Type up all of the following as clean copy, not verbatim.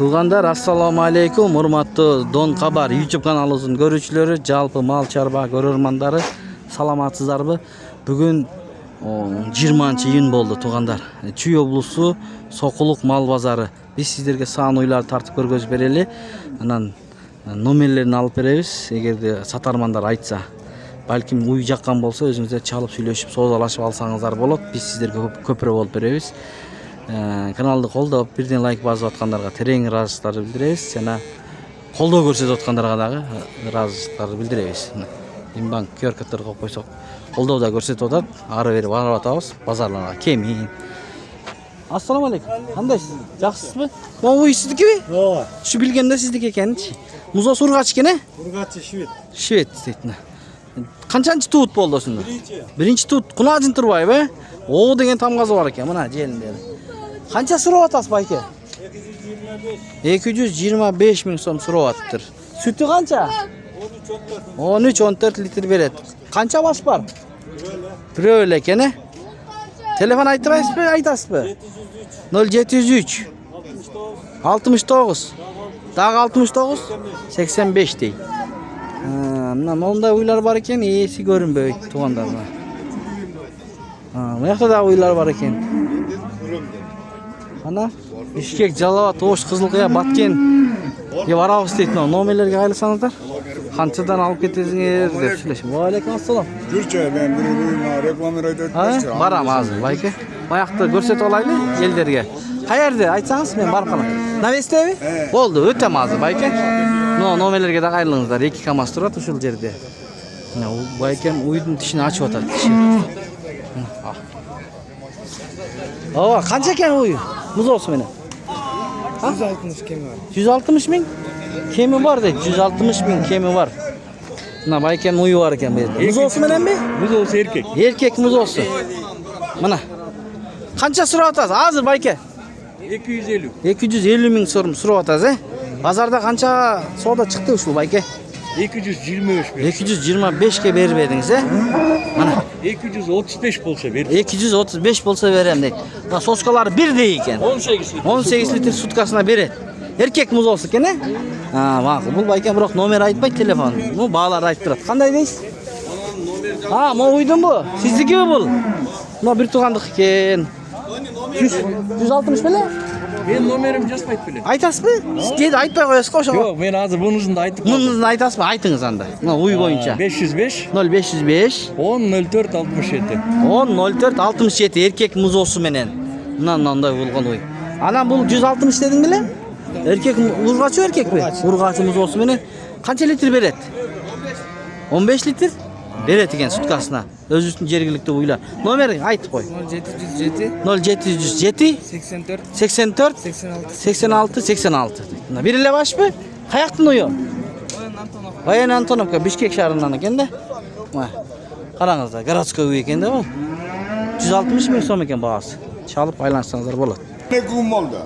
Tuğanдар, assalamu alaikum. Урматтуу Don Kabar YouTube kanalыбыздын көрүүчүлөрү, жалпы мал чарба көрөрмандары, саламатсыздарбы? Бүгүн 20-июнь болду, Туğanдар. Чүй облусу Сокулук мал базары. Биз сиздерге саан уйларды тартып көргөзүп берели. Анан номерлерин алып беребиз. Эгерде сатармандар айтса, балким уй жаккан болсо өзүңүздөр чалып сүйлөшүп, соодалашып алсаңыздар болот. Биз сиздерге көпүрө болуп беребиз. Каналды колдоп, бирден лайк басып аткандарга терең ыраазычылыктарды билдиребиз. Жана колдоо көрсөтүп аткандарга дагы ыраазычылыктарды билдиребиз. Имбанк QR-коддорду коюп койсок, колдоо да көрсөтүп атат. Ары бери барып атабыз, базарларга кемин. Ассаламу алейкум. Кандайсыз? Жакшысызбы? Могу уй сиздикиби? Ооба. Ушу билгемде сиздики экенчи. Музос ургач экен, Ургачы швед. Швед дейт. Канчанчы туут болду осунда? Биринчи туут. Кунажын турбайбы? О деген тамгазы бар экен, мына желиндер. Канча сурап атасыз байке? 225 миң сом сурап атыптыр. Сүтү канча? 13-14 литр берет. Канча баш бар? Бирөө эле экен, э? Телефон айтасызбы, айтасызбы? 0703 69 дагы 69 85 дейт. Мына мондай уйлар бар экен, ээси көрүнбөйт, Туğanдар. Мыякта дагы уйлар бар экен. Ана Бишкек, Жалал, Ош, Кызылкыя, Баткен деп барабыз дейт. Номерлерге кайласаңыздар. Канчадан алып кетесиңер деп сүйлөшүп. Ва алейкум ассалам. Жүрчү, мен бир уюма рекламировать этпекчи. Барам азыр, байке. Баякты көрсөтүп алайлы элдерге. Каерде айтсаңыз мен барып калам. Навестеби? Болду, өтөм азыр, байке. Номерлерге да кайрылыңыздар. 2 КамАЗ турат ушул жерде. Мына байкем уйдун тишин ачып атат. Ооба, канча экен уй? Музоосу менен. 160 кеми бар. 160 миң кеми бар дейт. 160 миң кеми бар. Мына байкем уйу бар экен бу жерде. Музоосу мененби? Музоосу эркек. Эркек музоосу. Мына. Канча сурап атасыз? Азыр байке. 250. 250 миң сом сурап атасыз, э? Базарда канча соода чыкты ушул байке? 225 бер. 225ке бербедиңиз, э? Мына 235 болса бер. 235 болсо берем дейт. Мына соскалары бирдей экен. 18 литр суткасына берет. Эркек музоосу экен, э? Макул. Бул байке бирок номер айтпайт, телефон. Бул баалар айтып турат. Кандай дейсиз? Могу уйдунбу? Сиздикиби бул? Мына бир туугандык экен. 160 беле? Мен номерим жазбайт беле. Айтасызбы? Сиз айтпай коесузго ошого. Жок, мен азыр бунусун да айтып. Мунун айтасызбы? Айтыңыз анда. Мына уй боюнча. 505 0505 1004 67. 1004 67 эркек музоосу менен. Мынандай болгон уй. Анан бул 160 дедиң беле? Эркек ургачы эркекпи? Ургачы музоосу менен канча литр берет? 15 литр берет экен суткасына. Өзүбүздүн жергиликтүү уйлар. Номери айтып кой. 0707 84 86 86. Мына бир эле башпы? Каяктын ую? Баян Антоновка, Бишкек шаарынан экен да. Мына караңыздар, городской уй экен да бул. 160 миң сом экен баасы. Чалып байланышсаңыздар болот. Ne kum oldu?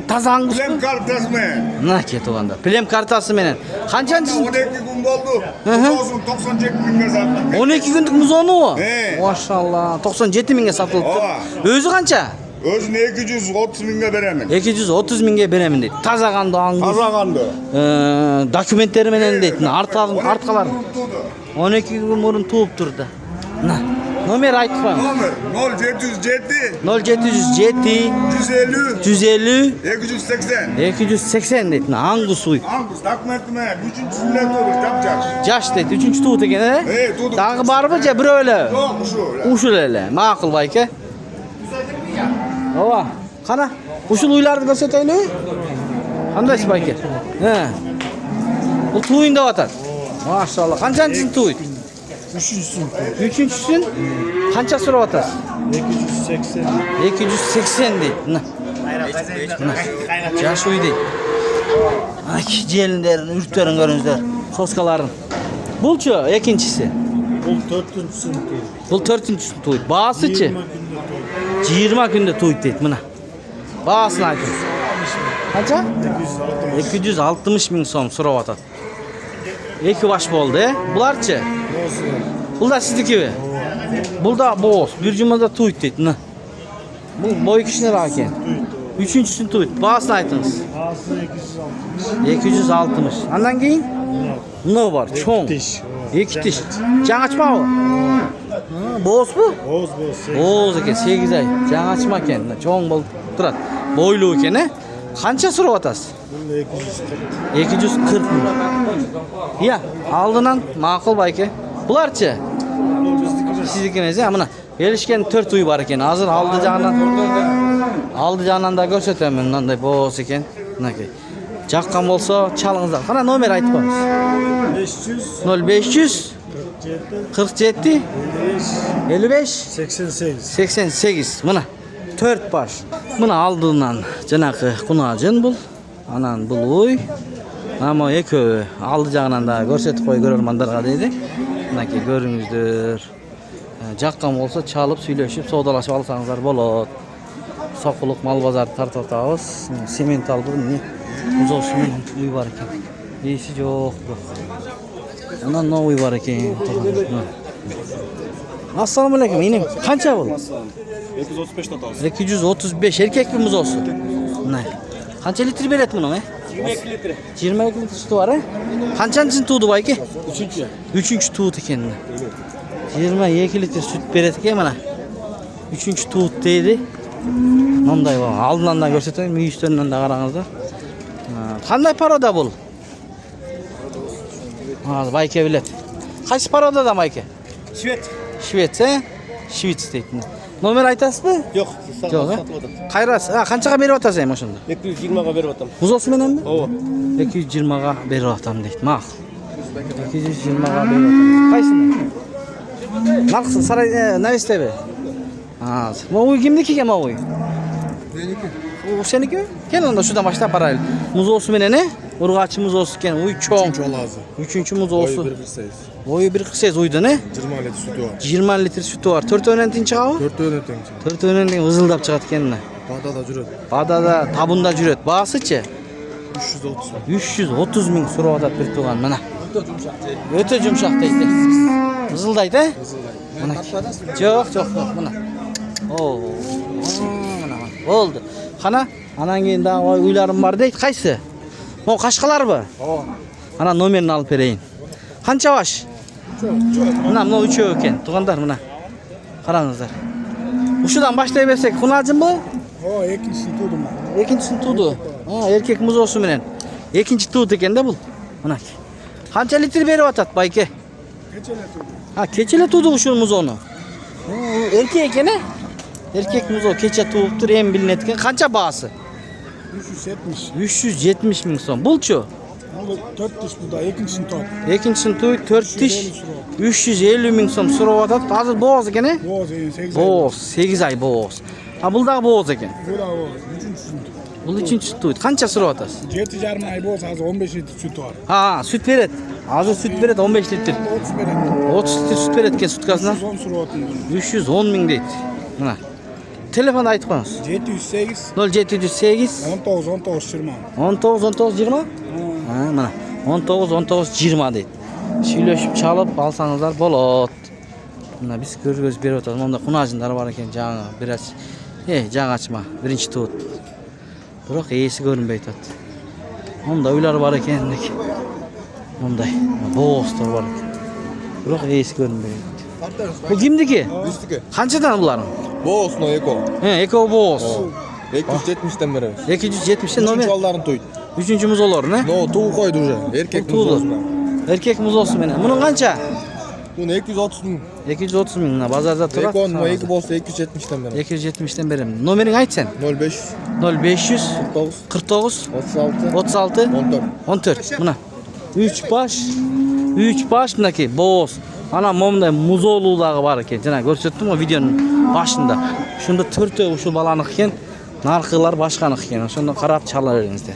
Таза аңгыз. Plem kartası mı? Мына кетуганда. Плем картасы менен. Канчанчы? 12 kum oldu. Muzosун 97 mingге sattım. 12 күндүк музону? He. Машалла. 97 миңге сатылыптыр. Өзү канча? Özüne 230 mingге беремин. 230 миңге беремин дейт. Таза кандуу аңгыз. Таза канды. Документтери менен дейт. Арткалар 12 күн мурун тууптур да. Мына. Номер айтып коюң. Номер 0707 0707 150 150 280. 280 дейт. Аңгыз уй. Angus dokumentime 3-cüsünde tuğdur yapacak. Жаш дейт. 3-чү туут экен, э? Tuğdur. Дагы барбы же бирөө эле? Yok şu. Ушул эле. Макул байке. Ооба. Кана, ушул уйларды көрсөтөйлүбү? Кандайсыз байке? Бул туйун деп атат. Машалла. Канчанчысын туйт? Үчүнчүсүн канча сурап атасыз? 280. 280 дейт. Мына. Жаш уй дейт. Желиндерин, үрттерин көрүңүздөр. Соскаларын. Булчу экинчиси. Bul 4-cüsün tuğdur. Бул 4-чүсүн туйт. Баасычы? 20 күндө туйт дейт. Мына. Баасын айтыңыз. Канча? 260 миң сом сурап атат. 2 баш болду, э? Буларчы? Бул да сиздикиби? Бул да боос. Бир жумада туйт дейт. Мына. Бул бой кишинер экен. Üçüncüsünü tut. Bağısını aytınız. Ağzı 260. 260. Andan keyin? Ne var? Çoğun. İki diş. Can açma o. Boğaz bu? Boz. Boğaz eken 8 ay. Can açma eken. Çoğun bol durat. Boylu eken he? Kança sorup atasız? Bunda 240. 240 mı? Ya aldığından makul bayke. Bularçı? Sizdikiniz ya mına. Gelişken 4 uy var eken. Hazır aldı candan da görsetem ben mындай boğaz eken. Mınakey. Жаққан болса çalыңыздар. Қана номер айтып қойыңыз. 500. 0500 47. 47 55 88. 88. Мына 4 баш. Мына алдынан жанакы кунажын бул. Анан бул уй. Ама экөө алды жагынан да көрсөтүп кой көрөрмандарга дейди. Мынакей көрүңүздөр. Жаққан болса чалып сүйлөшүп соодалашып алсаңыздар болот. Сокулук мал базарды тартып атабыз. Семент алды эмне? Uzosунун уй бар экен. Эси жок. Анан новый бар экен. Ассаламу алейкум. Инем канча бул? 235 татабыз. 235 эркекпи музосу? Мына. Канча литр берет мунун, 22 литр. 22 литр сүтү бар, Канчанчысын тууду байке? 3-чү. 3-чү туут экен. 22 литр сүт берет экен мына. 3-чү туут дейди. Мындай бар. Алдынан да көрсөтөйүн, мүйүстөрүнөн да караңыздар. Кандай порода бул? Байке билет. Кайсы порода да байке? Швед. Швец, Швец дейтин. Номер айтасызбы? Жоқ. Жок, Кайрас. Канчага берип атасыз эми ошондо? 220га берип атам. Музосу мененби? Ооба. 220га берип атам дейт. Макул. 220га берип атам. Кайсыны? Максыл сарай навестеби? Могуй кимдики экен могуй? Меники. О, сеники? Кел анда шудан баштап барайлы. Музосу менен, ургачы музосу экен. Уй чоң. Жолазы. 3-чү музосу. 1.48. Бою 1.48 уйдан, 20 литр сүтү бар. 20 литр сүтү бар. 4 өнөн тин чыгабы? 4 өнө тең. 4 өнөн тин ызылдап чыгат экен. Бадада жүрөт. Бадада табында жүрөт. Баасычы? 330. 330 миң сурап атат бир тууган мына. Өтө жумшак дейт. Ызылдайт, Мына. Жок, мына. О, мына. Болду. Кана, анан кийин дагы уйларым бар дейт. Кайсы? Могу Кашкаларбы? Ооба. Ана номерин алып берейин. Канча баш? Мына үчөө экен. Туугандар мына. Караңыздар. Ушудан баштай берсек, кунажынбы? Ооба, экинчисин туудум. Экинчисин тууду. Эркек музосу менен. Экинчи туут экен да бул. Мына. Канча литр берип атат байке? Кечеле туудум. Кече эле тууду ушул музону. Эркек экен, Эркек музо кече тууптур, эми билинет экен. Канча баасы? 370. 370 миң сом. Булчу? Бул 4 тиш буда, экинчисин тууп. Экинчисин туйт 4 тиш 350 миң сом сурап атат. Азыр бооз экен, Боз, 8 ай. Бооз, 8 ай бооз. Бул дагы бооз экен. Бул да боз, үчүнчүсүн. Бул үчүнчүсү туйт. Канча сурап атасыз? 7,5 ай боз, азыр 15 литр сүтү бар. Сүт берет. Азыр сүт берет 15 литр. 30 берет. 30 литр сүт берет экен суткасына. 110 сурап атам. 310 миң дейт. Мына. Телефон айтып коюңуз. 708 0708 19 20. Мына 19 дейт. Сүйлөшүп чалып алсаңыздар болот. Мына биз көргөз берип атабыз. Монда кунажындар бар экен жаңы бираз. Жаңы ачма, биринчи туут. Бирок ээси көрүнбөй атат. Монда уйлар бар экен дек. Мондай бооздор бар экен. Бирок ээси көрүнбөй атат. Бул кимдики? Биздики. Канчадан буларың? Боосуна эко. Эко бооз. 270-тен беребиз. 270 номер. Балдарын туйт. Үчүнчү музолор, Но туу койду уже. Эркек Туулду. музосуна. Эркек музосу менен. Мунун канча? Муну 230 миң. 230 миң мына базарда турат. Эконун 2 болсо 270-тен беребиз. 270'ten берем. Номерин айт сен. 05 0500 49 49 36 36 14. 14. Мына. 3 баш мынакей бооз. Ана момундай музолуу дагы бар экен. Жана көрсөттүм го видеонун башында. Ушунда 4 ушул баланык экен. Наркылар башканык экен. Ошондо карап чала бериңиздер.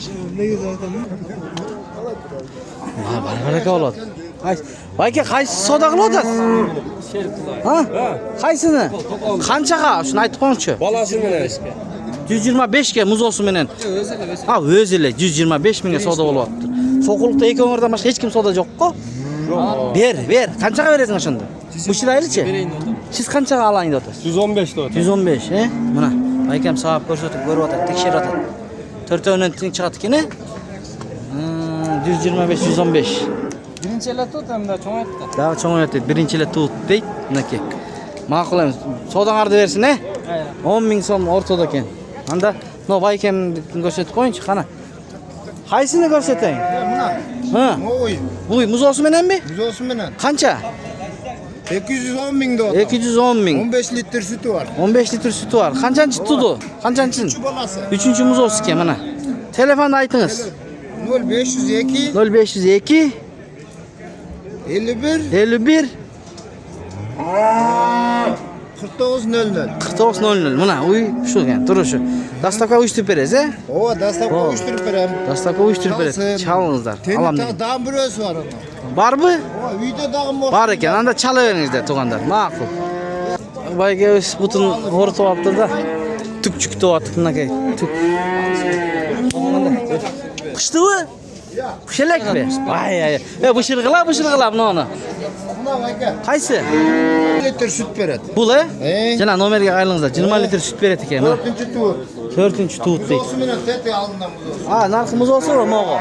Барбарека болот. Байке кайсы сода кылып атасыз? Кайсыны? Канчага? Ушуну айтып коюңчу. Баласы менен 125 музосу менен. Өзү эле 125 миңге сода болуп атыптыр. Сокулукта экөөңөрдөн башка эч ким сода жок го? Бер. Канчага бересиң ошондо? Муширайлычы? Сиз канчага алайын деп атасыз? 115 деп атат. 115, Мына. Baykem sahip ko'rsatib ko'rib atat, tekshirib atat. To'rtovdan teng chiqadi ekan. 125-115. Birinchi yil tut hamda cho'ng aytdi. Daha cho'ng aytdi. Birinchi yil tut deydi. Naki. Ma'qul emas. Savdogarda bersin, 10 ming so'm o'rtada ekan. Anda no baykem ko'rsatib qo'yingchi, qana. Qaysini ko'rsatang? Ha. Oy. Bu muzosi menanmi? Muzosi bilan. Qancha? 210 ming da. 210 ming. 15 litr sütü var. 15 litr sütü var. Qanchanchi tudu? Qanchanchi? Şu balası. 3-chi muzosi ekan mana. Telefonni aytingiz. 0502 0502 51 51 4900. 4900. Mana uy shu ekan, turishi. Dastavka uyushtirib berasiz, Ova dastavka O. uyuşturup verem. Dastavka uyushtirib berasiz. Chalingizlar. Alam. Tenin dağın burası var ama. Barmi? Ova uyda dağın var. Bar ekan. Anda chalaveringizlar tug'anlar. Ma'qul. Bayga o'z butun o'rtib olibdi da. Tukchuk to'yapti bunaqay. Tuk. Qishdimi? Qishalakmi? Vay ay. Bishirg'ilab buni. Buna bak. Qaysi? 1 litr süt veredi. Bula? Ey. Jana nomerga qaylingizlar. 20 litr süt beradi ekan. 4. tur. 4-chi tut deydi. Muzosu bilen tete alından muzosu. Ha, narximiz olsa mo'g'o.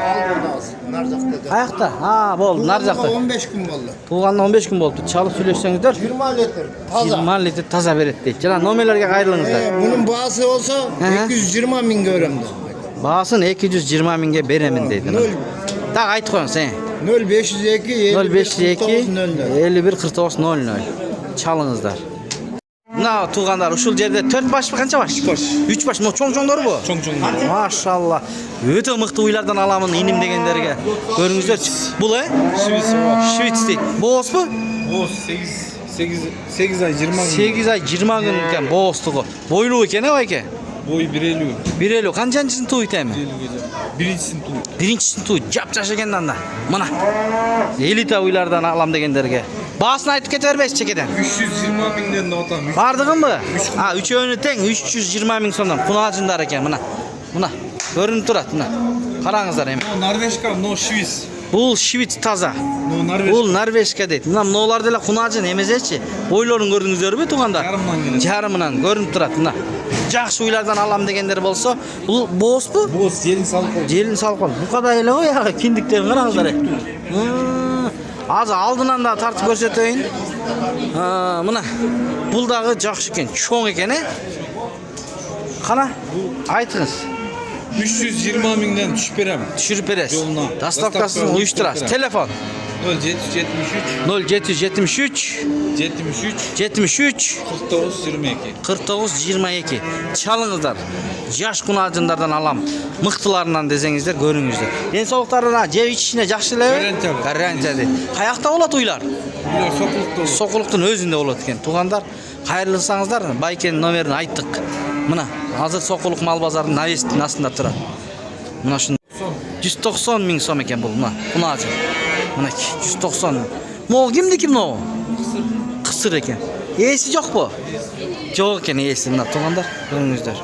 Narcak'ta. Qayerda? Ha, bo'ldi, narxda. 15 gün oldu. Tug'andan 15 kun bo'libdi. Chalib söylesangizlar, 20 litr. Taza. 20 litr taza beradi deydi. Jana nomerlarga qaylingizlar. Bunun bağısı olsa Hı. 220 min göremdi. Bahaсын 220 mingga beraman deydi. Tak aytib qo'ying sen. 0502 0502 51 49 00. Chalingizlar. Mana tug'anlar ushul yerda 4 bosh qancha bosh? 3 bosh. 3 bosh. Mo cho'ng-cho'nglar bu. Cho'ng-cho'ng. Maşallah. Öte mıqtı uylardan alamın inim degenlerge. Görüngüzlerçi. Bu la? Şvits deydi. Boğaz bu? Boz 8 ay 20 gün. 8 ay 20 gün iken boğazlığı. Boylu iken ne var iken? Boy 1.50. 1.50. Kanchanchısını tuğ itemi? Birincisini tut. Birincisini tuğ. Jap-jaş ekenden da. Mana. Elita uylardan alam degenlerge. Bağısını aytıp keterbeyiz çekeden. 320 binden de atam. Bardığın mı? Ha, üçöğünü ten 320 bin sondan. Kunacındar eken mana. Buna. Görünüp durat buna. Karağınızlar hemen. No Norveçka, no Şivis. Bu Şivits taza. No Norveç. Bu Norveçka deydi. Mına nolar dela kunacın emezeci. Boyların gördüğünüzler mi tuğanda? Yarımdan gelir. Yarımından görünüp durat buna. Жақсы uylardan alam degenler bolsa, bu boz bu? Boz yerin salık oldu. Jelin salып калды. Bu kadar ele o ya, kindikten qarаңыздар. Azı aldынан da tartып көрсөтөйүн. Мына бул дагы жакшы экен, чоң экен, Қана айтыңыз. 320 binden düşüp verem. Düşürüp beresiz. Yoluna. Dastavkasını uyuşturasız. Telefon 0773 0773 73 73 49 22. 49 22. Çalыңızlar. Yaş kunacınlardan alam. Mıqtılarından desеңіздер, көрүңүздөр. Денсаулыктарына, жеп ичишине жакшы элеби? Гарантия. Гарантия дейт. Каякта болот уйлар? Bunlar sokulukta olur. Сокулуктун өзүндө болот экен. Туугандар, кайрылсаңыздар, Байкенин номерин айттык. Мына, азыр Сокулук мал базарынын навестин астында турат. Мына ушун 190 миң сом экен бул, мына, кунажы. Мына 190 миң. Могу кимдики мынау? Кысыр экен. Ээси жок бу? Жок экен ээси, мына туугандар, көрүңүздөр.